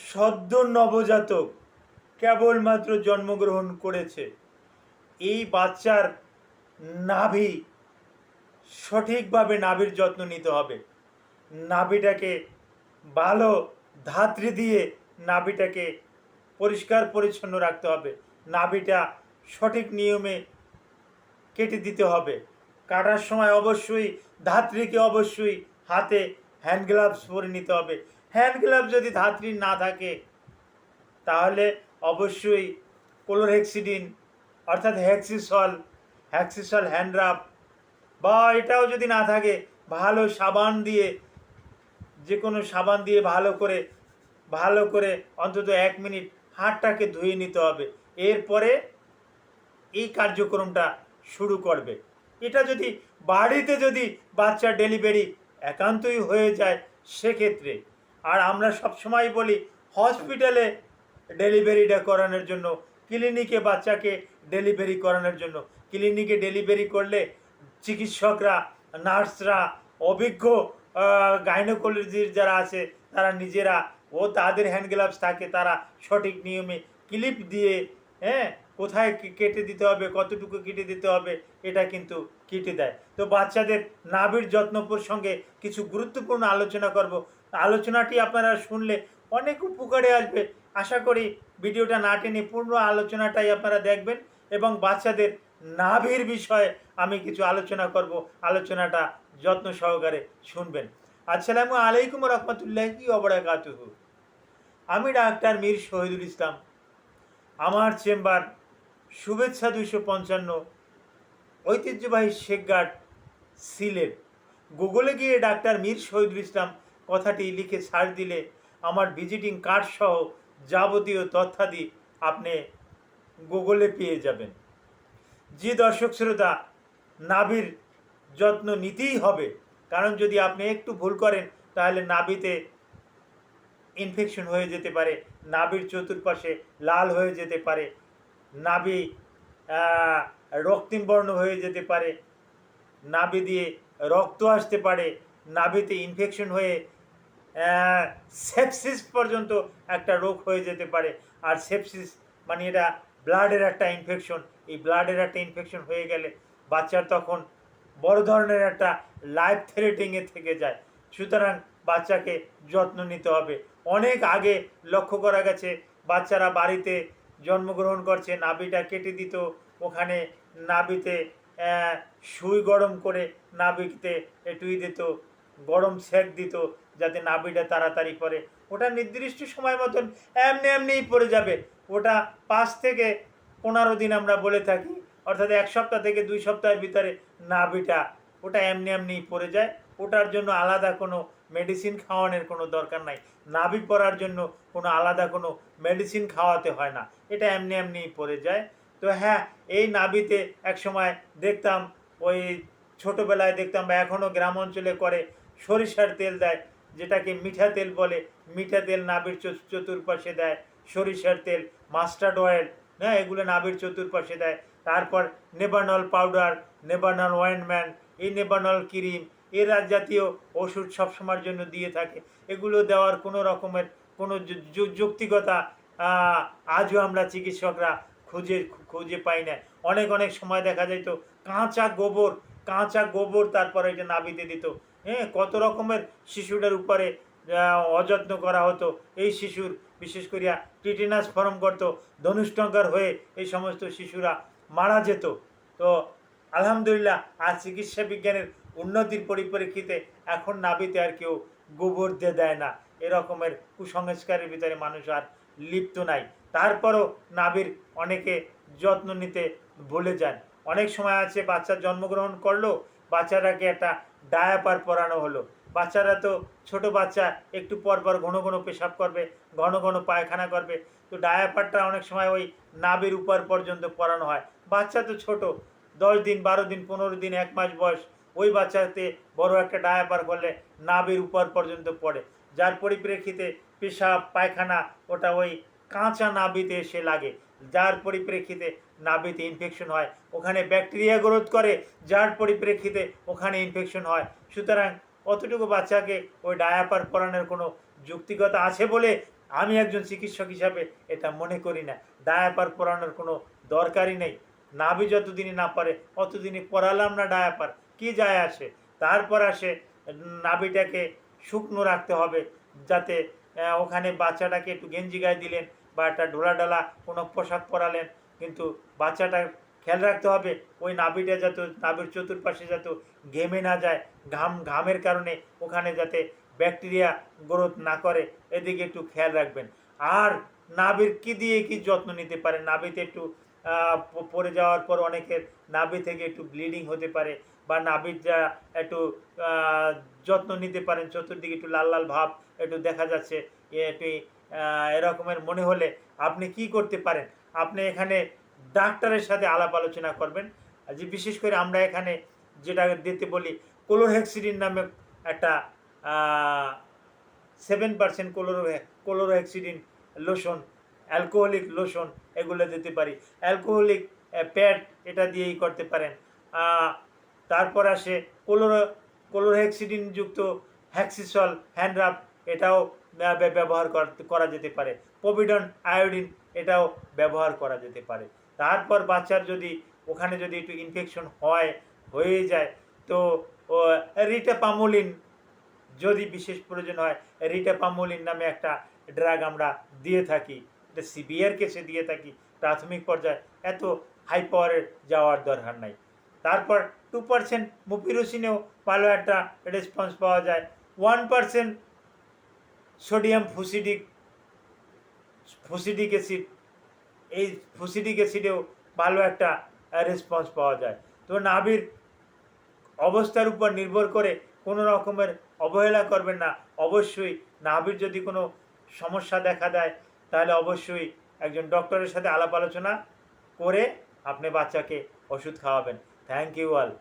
সদ্য নবজাতক কেবলমাত্র জন্মগ্রহণ করেছে, এই বাচ্চার নাভি সঠিকভাবে নাভির যত্ন নিতে হবে। নাভিটাকে ভালো ধাত্রী দিয়ে নাভিটাকে পরিষ্কার পরিচ্ছন্ন রাখতে হবে। নাভিটা সঠিক নিয়মে কেটে দিতে হবে। কাটার সময় অবশ্যই ধাত্রীকে অবশ্যই হাতে হ্যান্ড গ্লাভস পরে নিতে হবে। হ্যান্ড গ্লাভস যদি ধাত্রী না থাকে তাহলে অবশ্যই ক্লোরহেক্সিডিন অর্থাৎ হ্যাক্সিসল হ্যান্ড রাব, বা এটাও যদি না থাকে ভালো সাবান দিয়ে, যে কোনো সাবান দিয়ে ভালো করে অন্তত 1 মিনিট হাতটাকে ধুয়ে নিতে হবে। এরপরে এই কার্যক্রমটা শুরু করবে। এটা যদি বাড়িতে যদি বাচ্চার ডেলিভারি একান্তই হয়ে যায় সেক্ষেত্রে, আর আমরা সবসময় বলি হসপিটালে ডেলিভারিটা করানোর জন্য, ক্লিনিকে বাচ্চাকে ডেলিভারি করানোর জন্য। ক্লিনিকে ডেলিভারি করলে চিকিৎসকরা, নার্সরা, অভিজ্ঞ গাইনোকোলজির যারা আছে তারা নিজেরা তাদের হ্যান্ড গ্লাভস থাকে, তারা সঠিক নিয়মে ক্লিপ দিয়ে কোথায় কেটে দিতে হবে, কতটুকু কেটে দিতে হবে এটা কিন্তু কেটে দেয়। তো বাচ্চাদের নাভির যত্ন প্রসঙ্গে কিছু গুরুত্বপূর্ণ আলোচনা করব। আলোচনাটি আপনারা শুনলে অনেক উপকারে আসবে। আশা করি ভিডিওটা না টেনে পূর্ণ আলোচনাটাই আপনারা দেখবেন এবং বাচ্চাদের নাভির বিষয়ে আমি কিছু আলোচনা করব। আলোচনাটা যত্ন সহকারে শুনবেন। আসসালামু আলাইকুম রহমতুল্লাহি ওয়া বারাকাতুহু। আমি ডাক্তার মীর শহীদুল ইসলাম। আমার চেম্বার শুভেচ্ছা 255, ঐতিহ্যবাহী শেখঘাট, সিলেট। গুগলে গিয়ে ডাক্তার মীর শহীদুল ইসলাম কথাটি লিখে সার্চ দিলে আমার ভিজিটিং কার্ড সহ যাবতীয় তথ্যাদি আপনি গুগলে পেয়ে যাবেন। যে দর্শক শ্রোতা, নাভির যত্ন নিতেই হবে, কারণ যদি আপনি একটু ভুল করেন তাহলে নাভিতে ইনফেকশন হয়ে যেতে পারে, নাভির চতুর্পাশে লাল হয়ে যেতে পারে, নাভি রক্তিম বর্ণ হয়ে যেতে পারে, নাভি দিয়ে রক্ত আসতে পারে, নাভিতে ইনফেকশন হয়ে সেপসিস পর্যন্ত একটা রোগ হয়ে যেতে পারে। আর সেপসিস মানে এটা ব্লাডের একটা ইনফেকশন। এই ব্লাডের একটা ইনফেকশন হয়ে গেলে বাচ্চার তখন বড় ধরনের একটা লাইফ থ্রেটিংয়ে থেকে যায়। সুতরাং বাচ্চাকে যত্ন নিতে হবে। অনেক আগে লক্ষ্য করা গেছে বাচ্চারা বাড়িতে জন্মগ্রহণ করছে, নাভিটা কেটে দিত, ওখানে নাভিতে সুই গরম করে নাভিতে এটুই দিত, গরম সেক দিত যাতে নাভিটা তাড়াতাড়ি পড়ে। ওটা নির্দিষ্ট সময় মতন এমনিই পড়ে যাবে। ওটা 5 থেকে 15 দিন আমরা বলে থাকি, অর্থাৎ 1 সপ্তাহ থেকে 2 সপ্তাহের ভিতরে নাভিটা ওটা এমনিই পড়ে যায়। ওটার জন্য আলাদা কোনো মেডিসিন খাওয়ানোর কোনো দরকার নাই। নাভি পড়ার জন্য কোনো আলাদা কোনো মেডিসিন খাওয়াতে হয় না, এটা এমনিই পড়ে যায়। তো হ্যাঁ, এই নাভিতে এক সময় দেখতাম, ওই ছোটোবেলায় দেখতাম বা এখনও গ্রাম অঞ্চলে করে, সরিষার তেল দেয়, যেটাকে মিঠা তেল বলে। মিঠা তেল নাভির চতুর্পাশে দেয়, সরিষার তেল, মাস্টার্ড অয়েল, এগুলো নাভির চতুর্পাশে দেয়। তারপর নেবানল পাউডার, নেবানল অয়েন্টমেন্ট, এই নেবানল ক্রিম, এরা জাতীয় ওষুধ সবসময়ের জন্য দিয়ে থাকে। এগুলো দেওয়ার কোনো রকমের কোনো যৌক্তিকতা আজও আমরা চিকিৎসকরা খুঁজে পাই না। অনেক সময় দেখা যেত কাঁচা গোবর তারপরে এটা নাভিতে দিত। কত রকমের শিশুটার উপরে অযত্ন করা হতো। এই শিশুর বিশেষ করিয়া টিটেনাস ফর্ম করত, ধনুষ্টঙ্কার হয়ে এই সমস্ত শিশুরা মারা যেত। তো আলহামদুলিল্লাহ আজ চিকিৎসা বিজ্ঞানের উন্নতির পরিপ্রেক্ষিতে এখন নাভিতে আর কেউ গোবর দেয় না। এরকমের কুসংস্কারের ভিতরে মানুষ আর লিপ্ত নাই। তারপরও নাভির অনেকে যত্ন নিতে ভুলে যান। অনেক সময় আছে বাচ্চা জন্মগ্রহণ করলো, বাচ্চাটাকে একটা ডায়াপার পরানো হলো। বাচ্চারা তো ছোট বাচ্চা, একটু পর ঘন পেশাব করবে, ঘন পায়খানা করবে। তো ডায়াপারটা অনেক সময় ওই নাভির উপর পর্যন্ত পরানো হয়। বাচ্চা তো ছোট, 10 দিন, 12 দিন, 15 দিন, 1 মাস বয়স। ওই বাচ্চাতে বড় একটা ডায়াপার করলে নাভির উপর পর্যন্ত পড়ে, যার পরিপ্রেক্ষিতে পেশাব পায়খানা ওটা ওই কাঁচা নাভিতে এসে লাগে, যার পরিপ্রেক্ষিতে নাভিতে ইনফেকশন হয়, ওখানে ব্যাকটেরিয়া গ্রোথ করে, যার পরিপ্রেক্ষিতে ওখানে ইনফেকশন হয়। সুতরাং অতটুকু বাচ্চাকে ওই ডায়াপার পরানোর কোনো যৌক্তিকতা আছে বলে আমি একজন চিকিৎসক হিসাবে এটা মনে করি না। ডায়াপার পরানোর কোনো দরকারই নেই। নাভি যতদিনই না পারে অতদিনই পরালাম না ডায়াপার, কি যায় আসে। তারপর আসে নাভিটাকে শুকনো রাখতে হবে, যাতে ওখানে বাচ্চাটাকে একটু গেঞ্জি গায়ে দিলেন বা একটা ঢোলাঢালা কোনো পোশাক পরালেন, কিন্তু বাচ্চাটার খেয়াল রাখতে হবে ওই নাভিটা যাতে, নাভির চতুর্পাশে যাতে ঘেমে না যায়, ঘামের কারণে ওখানে যাতে ব্যাকটেরিয়া গ্রোথ না করে, এদিকে একটু খেয়াল রাখবেন। আর নাভির কি দিয়ে কি যত্ন নিতে পারেন, নাভিতে একটু পড়ে যাওয়ার পর অনেকের নাভি থেকে একটু ব্লিডিং হতে পারে, বা নাভির যা একটু যত্ন নিতে পারেন, চতুর্দিকে একটু লাল লাল ভাব একটু দেখা যাচ্ছে, একটু এরকমের মনে হলে আপনি কি করতে পারেন, আপনি এখানে ডাক্তারের সাথে আলাপ আলোচনা করবেন। যে বিশেষ করে আমরা এখানে যেটা দিতে বলি, ক্লোরহেক্সিডিন নামে একটা 7% ক্লোরহেক্সিডিন লোশন, অ্যালকোহলিক লোশন, এগুলো দিতে পারি। অ্যালকোহলিক প্যাড, এটা দিয়েই করতে পারেন। তারপর আসে ক্লোরহেক্সিডিন যুক্ত হ্যাক্সিসল হ্যান্ড রাব, এটাও ব্যবহার করা যেতে পারে। পভিডন আয়োডিন, এটাও ব্যবহার করা যেতে পারে। তারপর বাচ্চার যদি ওখানে যদি একটু ইনফেকশন হয়ে যায়, তো রিটাপামোলিন যদি বিশেষ প্রয়োজন হয়, রিটাপামোলিন নামে একটা ড্রাগ আমরা দিয়ে থাকি, এটা সিভিয়ার কেসে দিয়ে থাকি। প্রাথমিক পর্যায়ে এত হাই পাওয়ারের যাওয়ার দরকার নাই। তারপর 2% মুপিরোসিনেও ভালো একটা রেসপন্স পাওয়া যায়। 1% সোডিয়াম ফুসিডিক অ্যাসিড, এই ফুসিডিক অ্যাসিডেও ভালো একটা রেসপন্স পাওয়া যায়। তো নাভির অবস্থার উপর নির্ভর করে কোনো রকমের অবহেলা করবেন না। অবশ্যই নাভির যদি কোনো সমস্যা দেখা দেয়, তাহলে অবশ্যই একজন ডক্টরের সাথে আলাপ আলোচনা করে আপনি বাচ্চাকে ওষুধ খাওয়াবেন। Thank you all.